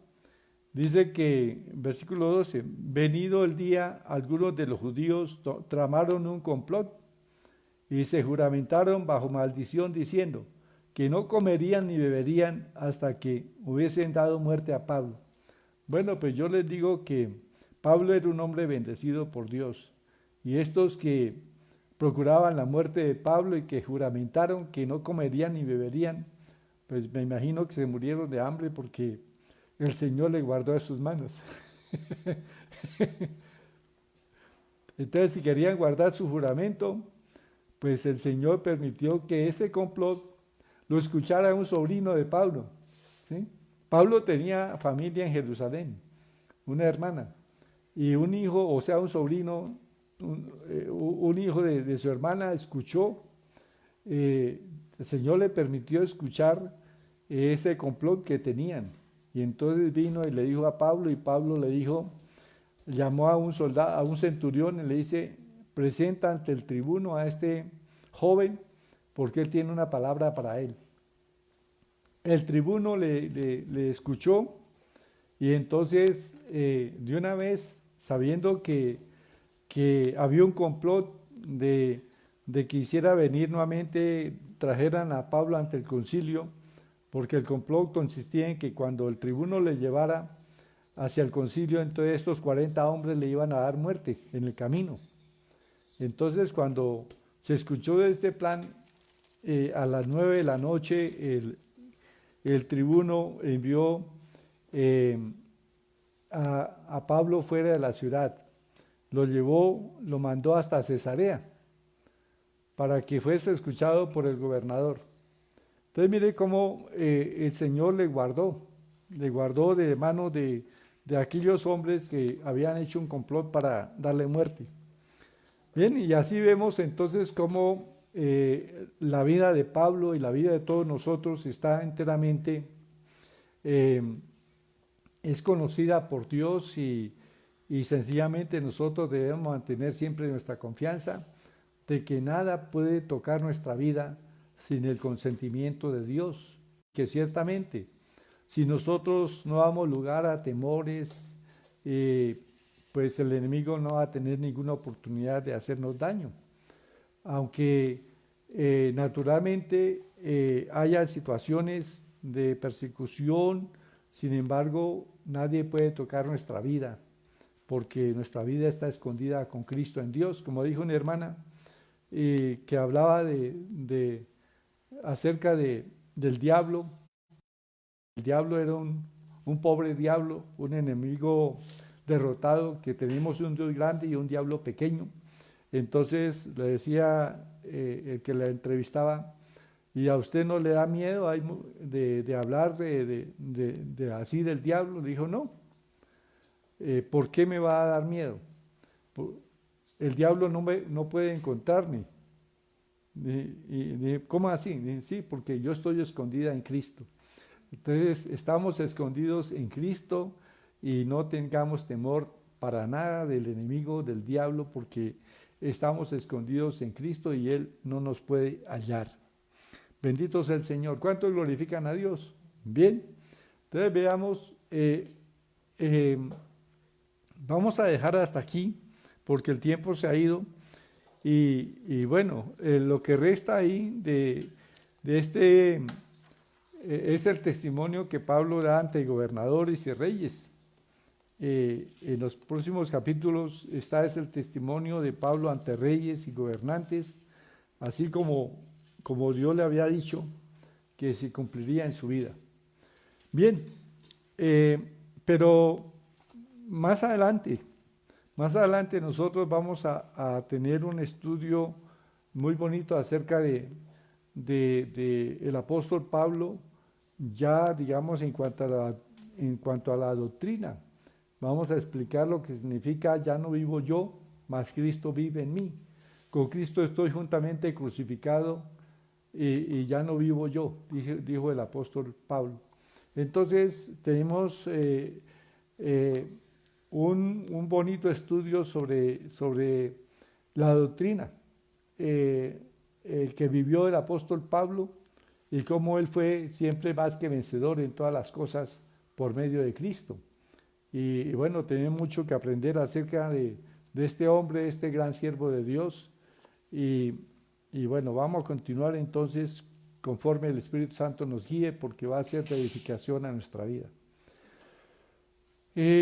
Speaker 1: Dice que, versículo 12, venido el día, algunos de los judíos tramaron un complot y se juramentaron bajo maldición diciendo que no comerían ni beberían hasta que hubiesen dado muerte a Pablo. Bueno, pues yo les digo que Pablo era un hombre bendecido por Dios, y estos que procuraban la muerte de Pablo y que juramentaron que no comerían ni beberían, pues me imagino que se murieron de hambre porque el Señor le guardó de sus manos. Entonces, si querían guardar su juramento, pues el Señor permitió que ese complot lo escuchara un sobrino de Pablo, ¿sí? Pablo tenía familia en Jerusalén, una hermana, y un hijo, o sea, un sobrino, un hijo de su hermana escuchó, el Señor le permitió escuchar ese complot que tenían. Y entonces vino y le dijo a Pablo, y Pablo le dijo, llamó a un soldado, a un centurión, y le dice: presenta ante el tribuno a este joven, porque él tiene una palabra para él. El tribuno le escuchó, y entonces de una vez, sabiendo que había un complot de que hiciera venir nuevamente, trajeran a Pablo ante el concilio, porque el complot consistía en que cuando el tribuno le llevara hacia el concilio, entonces estos 40 hombres le iban a dar muerte en el camino. Entonces, cuando se escuchó de este plan, a las 9 de la noche el tribuno envió a Pablo fuera de la ciudad, lo llevó, lo mandó hasta Cesarea para que fuese escuchado por el gobernador. Entonces mire cómo el Señor le guardó de manos de aquellos hombres que habían hecho un complot para darle muerte. Bien, y así vemos entonces cómo la vida de Pablo y la vida de todos nosotros está enteramente eh, es conocida por Dios y sencillamente nosotros debemos mantener siempre nuestra confianza de que nada puede tocar nuestra vida sin el consentimiento de Dios, que ciertamente si nosotros no damos lugar a temores, pues el enemigo no va a tener ninguna oportunidad de hacernos daño. Aunque naturalmente haya situaciones de persecución, sin embargo, nadie puede tocar nuestra vida, porque nuestra vida está escondida con Cristo en Dios. Como dijo una hermana que hablaba acerca del diablo. El diablo era un pobre diablo, un enemigo derrotado, que tenemos un Dios grande y un diablo pequeño. Entonces le decía el que la entrevistaba, ¿y a usted no le da miedo de hablar así del diablo? Le dijo, no. ¿Por qué me va a dar miedo? El diablo no puede encontrarme. ¿Cómo así? Sí, porque yo estoy escondida en Cristo. Entonces estamos escondidos en Cristo y no tengamos temor para nada del enemigo, del diablo, porque estamos escondidos en Cristo y Él no nos puede hallar. Bendito sea el Señor. ¿Cuántos glorifican a Dios? Bien, entonces veamos, vamos a dejar hasta aquí porque el tiempo se ha ido y bueno, lo que resta ahí de este es el testimonio que Pablo da ante gobernadores y reyes. En los próximos capítulos está el testimonio de Pablo ante reyes y gobernantes, así como Dios le había dicho que se cumpliría en su vida. Bien, pero más adelante nosotros vamos a tener un estudio muy bonito acerca de el apóstol Pablo, ya digamos en cuanto a la doctrina. Vamos a explicar lo que significa ya no vivo yo, mas Cristo vive en mí. Con Cristo estoy juntamente crucificado y ya no vivo yo, dijo el apóstol Pablo. Entonces tenemos un bonito estudio sobre la doctrina que vivió el apóstol Pablo y cómo él fue siempre más que vencedor en todas las cosas por medio de Cristo. Y bueno, tenemos mucho que aprender acerca de este hombre, este gran siervo de Dios. Y bueno, vamos a continuar entonces conforme el Espíritu Santo nos guíe, porque va a ser de edificación a nuestra vida.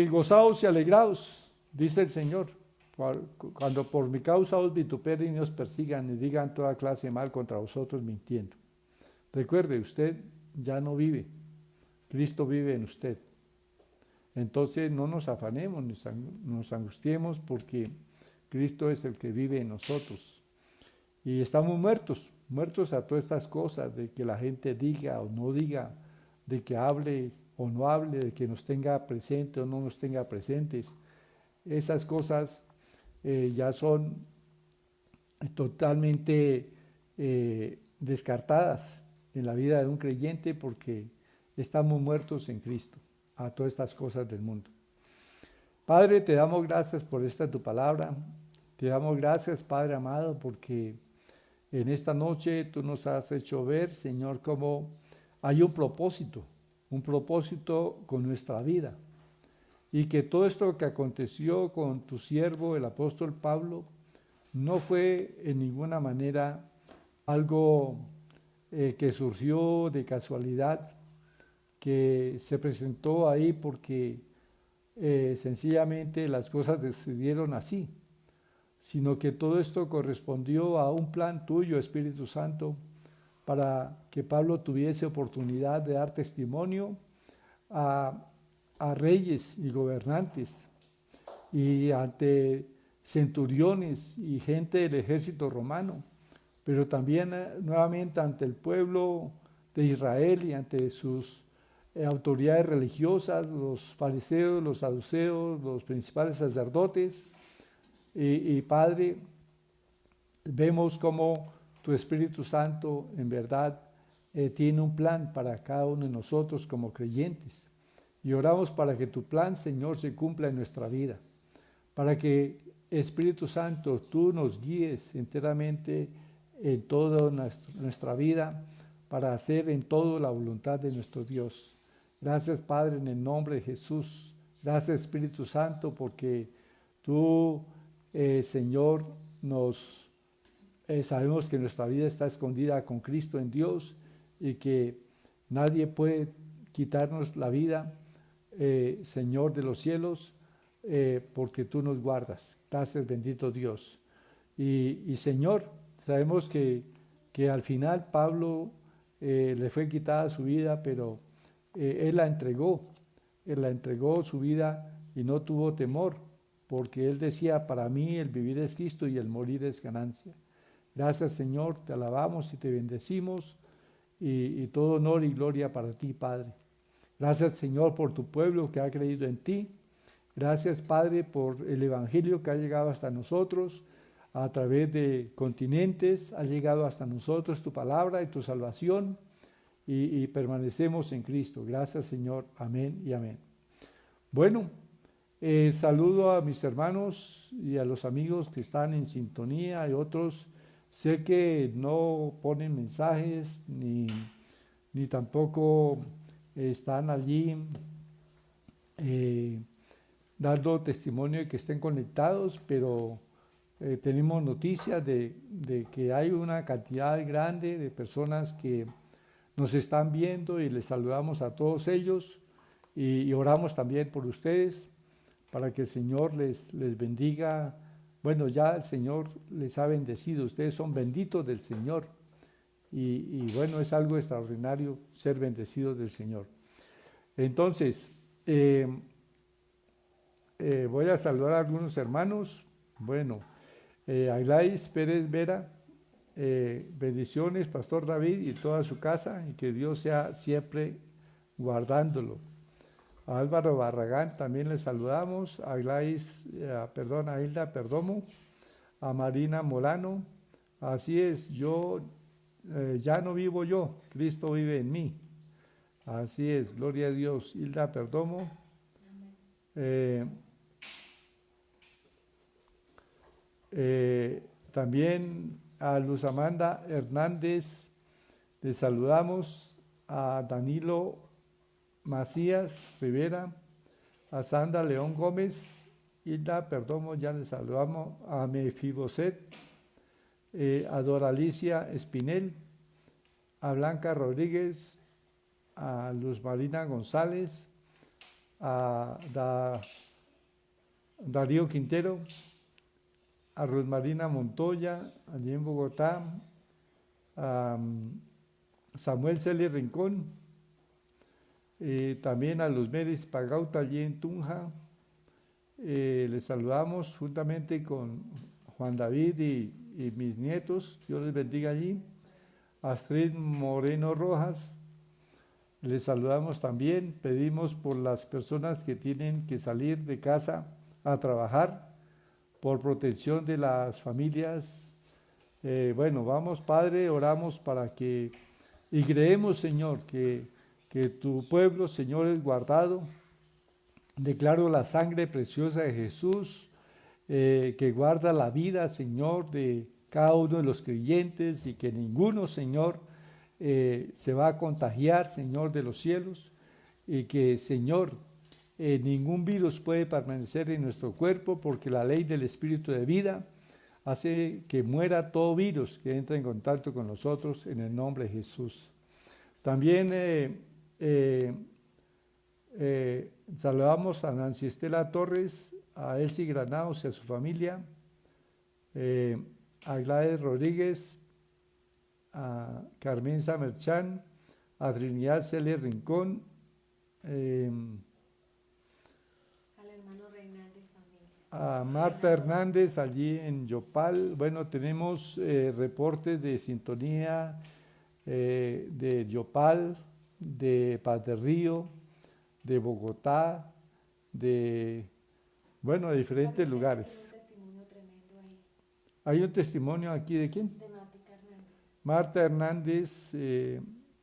Speaker 1: Gozaos y alegraos, dice el Señor, cuando por mi causa os vituperen y os persigan y digan toda clase de mal contra vosotros mintiendo. Recuerde, usted ya no vive, Cristo vive en usted. Entonces no nos afanemos, nos angustiemos, porque Cristo es el que vive en nosotros. Y estamos muertos a todas estas cosas, de que la gente diga o no diga, de que hable o no hable, de que nos tenga presente o no nos tenga presentes. Esas cosas ya son totalmente descartadas en la vida de un creyente, porque estamos muertos en Cristo a todas estas cosas del mundo. Padre, te damos gracias por esta tu palabra. Te damos gracias, Padre amado, porque en esta noche tú nos has hecho ver, Señor, cómo hay un propósito con nuestra vida. Y que todo esto que aconteció con tu siervo, el apóstol Pablo, no fue en ninguna manera algo que surgió de casualidad, que se presentó ahí porque sencillamente las cosas decidieron así, sino que todo esto correspondió a un plan tuyo, Espíritu Santo, para que Pablo tuviese oportunidad de dar testimonio a reyes y gobernantes y ante centuriones y gente del ejército romano, pero también nuevamente ante el pueblo de Israel y ante sus autoridades religiosas, los fariseos, los saduceos, los principales sacerdotes. Y Padre, vemos cómo tu Espíritu Santo en verdad tiene un plan para cada uno de nosotros como creyentes. Y oramos para que tu plan, Señor, se cumpla en nuestra vida, para que, Espíritu Santo, tú nos guíes enteramente en toda nuestra vida, para hacer en todo la voluntad de nuestro Dios. Gracias, Padre, en el nombre de Jesús. Gracias, Espíritu Santo, porque tú, Señor, sabemos que nuestra vida está escondida con Cristo en Dios y que nadie puede quitarnos la vida, Señor de los cielos, porque tú nos guardas. Gracias, bendito Dios. Y Señor, sabemos que al final Pablo le fue quitada su vida, pero él la entregó su vida y no tuvo temor, porque él decía, para mí el vivir es Cristo y el morir es ganancia. Gracias, Señor, te alabamos y te bendecimos, y todo honor y gloria para ti, Padre. Gracias, Señor, por tu pueblo que ha creído en ti. Gracias, Padre, por el Evangelio que ha llegado hasta nosotros a través de continentes. Ha llegado hasta nosotros tu palabra y tu salvación, y permanecemos en Cristo. Gracias, Señor. Amén y amén. Bueno, saludo a mis hermanos y a los amigos que están en sintonía y otros. Sé que no ponen mensajes ni tampoco están allí dando testimonio de que estén conectados, pero tenemos noticias de que hay una cantidad grande de personas que nos están viendo, y les saludamos a todos ellos y oramos también por ustedes para que el Señor les bendiga. Bueno, ya el Señor les ha bendecido, ustedes son benditos del Señor, y bueno, es algo extraordinario ser bendecidos del Señor. Entonces, voy a saludar a algunos hermanos. Bueno, Aglaís Pérez Vera, bendiciones, Pastor David y toda su casa, y que Dios sea siempre guardándolo. A Álvaro Barragán también le saludamos, a Hilda Perdomo, a Marina Molano. Así es, ya no vivo yo, Cristo vive en mí. Así es, gloria a Dios. Hilda Perdomo. También a Luz Amanda Hernández le saludamos, a Danilo Macías Rivera, a Sandra León Gómez. Hilda Perdomo, ya le saludamos, a Mefiboset, a Doralicia Espinel, a Blanca Rodríguez, a Luz Marina González, a Darío Quintero, a Ruth Marina Montoya, allí en Bogotá, a Samuel Celi Rincón, también a Luz Meris Pagauta, allí en Tunja. Les saludamos juntamente con Juan David y mis nietos, Dios les bendiga allí. Astrid Moreno Rojas, les saludamos también. Pedimos por las personas que tienen que salir de casa a trabajar, por protección de las familias. Bueno, vamos, Padre, oramos para que, y creemos, Señor, que tu pueblo, Señor, es guardado. Declaro la sangre preciosa de Jesús, que guarda la vida, Señor, de cada uno de los creyentes, y que ninguno, Señor, se va a contagiar, Señor, de los cielos, y que, Señor, ningún virus puede permanecer en nuestro cuerpo, porque la ley del Espíritu de vida hace que muera todo virus que entra en contacto con nosotros, en el nombre de Jesús. También saludamos a Nancy Estela Torres, a Elsie Granados y a su familia, a Gladys Rodríguez, a Carmen Samerchán, a Trinidad Celia Rincón, a Marta Hernández allí en Yopal. Bueno, tenemos reportes de sintonía de Yopal, de Paz de Río, de Bogotá, de diferentes lugares. Hay un testimonio aquí, ¿de quién? De Marta Hernández.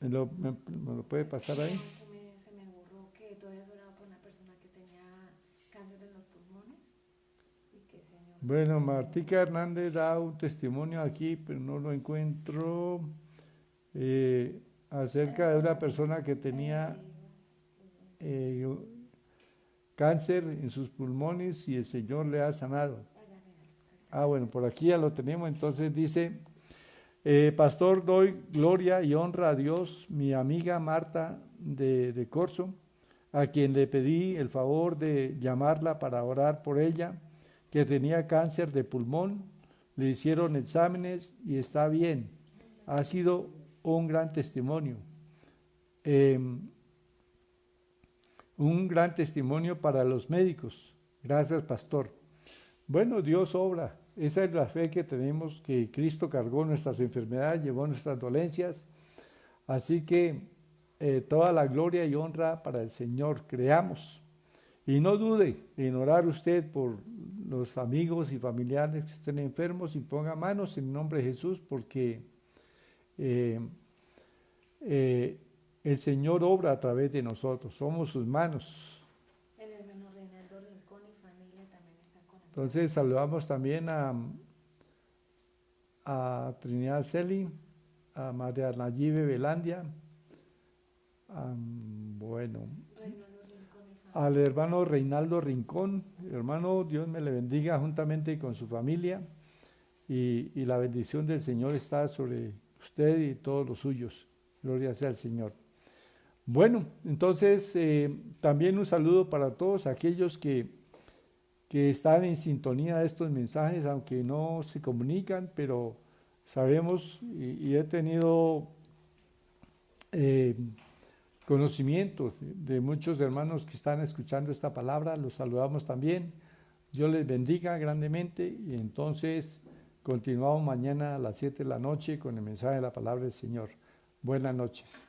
Speaker 1: ¿Me lo puede pasar ahí?
Speaker 2: Se me borró que tú habías orado por una persona que tenía cáncer en los pulmones y que el Señor le
Speaker 1: Bueno,
Speaker 2: dio
Speaker 1: Martica Hernández da un testimonio aquí, pero no lo encuentro, acerca de una persona que tenía eh, cáncer en sus pulmones y el Señor le ha sanado. Bueno, por aquí ya lo tenemos. Entonces dice, pastor, doy gloria y honra a Dios, mi amiga Marta de Corzo, a quien le pedí el favor de llamarla para orar por ella, que tenía cáncer de pulmón, le hicieron exámenes y está bien. Ha sido un gran testimonio. Eh, un gran testimonio para los médicos. Gracias, pastor. Bueno, Dios obra. Esa es la fe que tenemos, que Cristo cargó nuestras enfermedades, llevó nuestras dolencias. Así que toda la gloria y honra para el Señor. Creamos. Y no dude en orar usted por los amigos y familiares que estén enfermos y ponga manos en nombre de Jesús, porque eh, el Señor obra a través de nosotros. Somos sus manos.
Speaker 2: el hermano Reinaldo Rincón y familia también están conectados.
Speaker 1: Entonces saludamos también a Trinidad Celi, a María Nayibe Velandia, bueno, al hermano Reinaldo Rincón. Hermano, Dios me le bendiga juntamente con su familia y la bendición del Señor está sobre usted y todos los suyos. Gloria sea al Señor. Bueno, entonces también un saludo para todos aquellos que están en sintonía de estos mensajes, aunque no se comunican, pero sabemos y he tenido conocimiento de muchos hermanos que están escuchando esta palabra. Los saludamos también. Dios les bendiga grandemente y entonces continuamos mañana a las 7 de la noche con el mensaje de la palabra del Señor. Buenas noches.